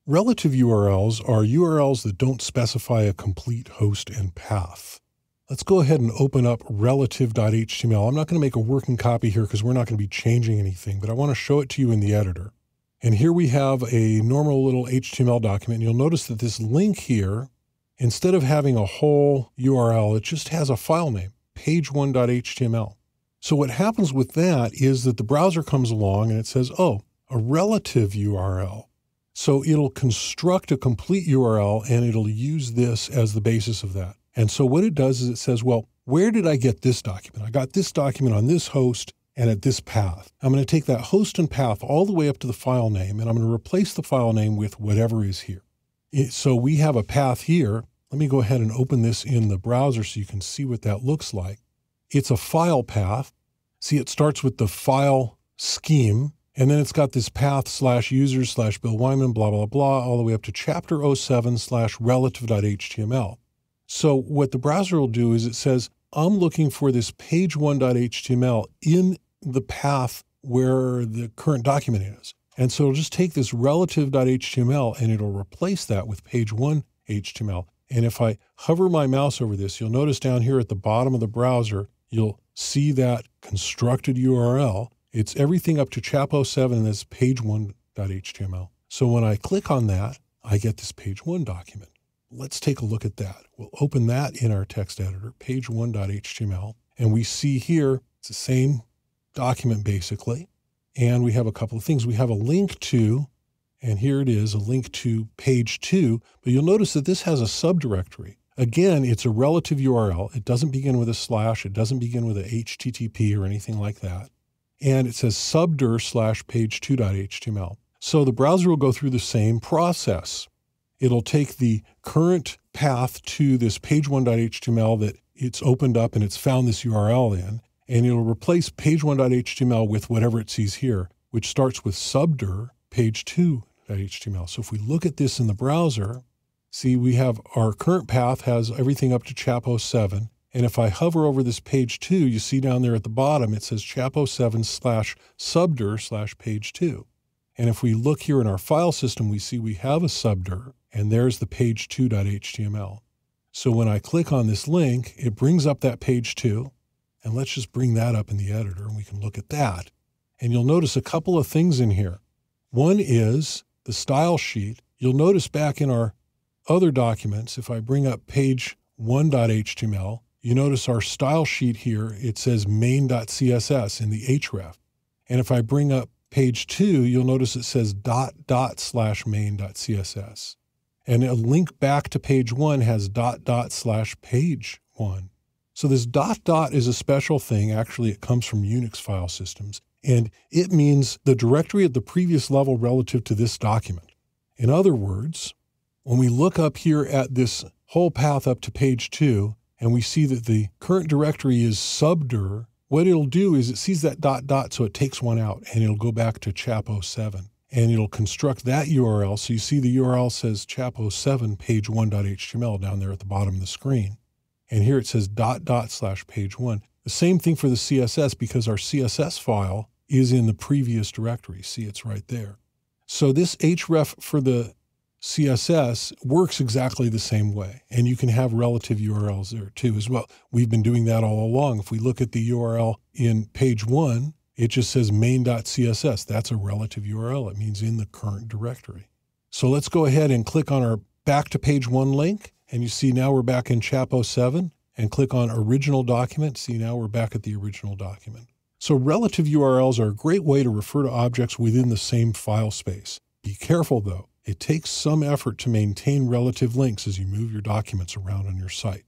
Relative URLs are URLs that don't specify a complete host and path. Let's go ahead and open up relative.html. I'm not going to make a working copy here because we're not going to be changing anything, but I want to show it to you in the editor. And here we have a normal little HTML document. And you'll notice that this link here, instead of having a whole URL, it just has a file name, page1.html. So what happens with that is that the browser comes along and it says, oh, a relative URL. So it'll construct a complete URL and it'll use this as the basis of that. And so what it does is it says, well, where did I get this document? I got this document on this host and at this path. I'm going to take that host and path all the way up to the file name, and I'm going to replace the file name with whatever is here. So we have a path here. Let me go ahead and open this in the browser so you can see what that looks like. It's a file path. See, it starts with the file scheme, and then it's got this path /users/Bill Wyman, blah, blah, blah, all the way up to chapter 07/relative.html. So what the browser will do is it says, I'm looking for this page1.html in the path where the current document is. And so it'll just take this relative.html and it'll replace that with page1.html. And if I hover my mouse over this, you'll notice down here at the bottom of the browser, you'll see that constructed URL. It's everything up to chap 07 and this page1.html. So when I click on that, I get this page1 document. Let's take a look at that. We'll open that in our text editor, page1.html, and we see here it's the same document basically. And we have a couple of things. We have a link to, and here it is, a link to page 2, but you'll notice that this has a subdirectory. Again, it's a relative URL. It doesn't begin with a slash. It doesn't begin with a HTTP or anything like that. And it says subdir/page2.html. So the browser will go through the same process. It'll take the current path to this page1.html that it's opened up and it's found this URL in, and it'll replace page1.html with whatever it sees here, which starts with subdir/page2.html. So if we look at this in the browser, see, we have our current path has everything up to chap 07. And if I hover over this page 2, you see down there at the bottom, it says chap 07/subdir/page2. And if we look here in our file system, we see we have a subdir, and there's the page2.html. So when I click on this link, it brings up that page 2. And let's just bring that up in the editor and we can look at that. And you'll notice a couple of things in here. One is the style sheet. You'll notice back in our other documents, if I bring up page1.html, you notice our style sheet here, it says main.css in the href. And if I bring up page 2, you'll notice it says /main.css. And a link back to page 1 has /page1. So this ... is a special thing. Actually, it comes from Unix file systems. And it means the directory at the previous level relative to this document. In other words, when we look up here at this whole path up to page 2, and we see that the current directory is subdir, what it'll do is it sees that ... so it takes one out, and it'll go back to chap 07. And it'll construct that URL. So you see the URL says chap 07 page1.html down there at the bottom of the screen. And here it says ... /page1. The same thing for the CSS because our CSS file is in the previous directory. See, it's right there. So this href for the CSS works exactly the same way. And you can have relative URLs there too as well. We've been doing that all along. If we look at the URL in page 1, it just says main.css. That's a relative URL. It means in the current directory. So let's go ahead and click on our back to page 1 link. And you see now we're back in chap 07, and click on original document. See, now we're back at the original document. So relative URLs are a great way to refer to objects within the same file space. Be careful though. It takes some effort to maintain relative links as you move your documents around on your site.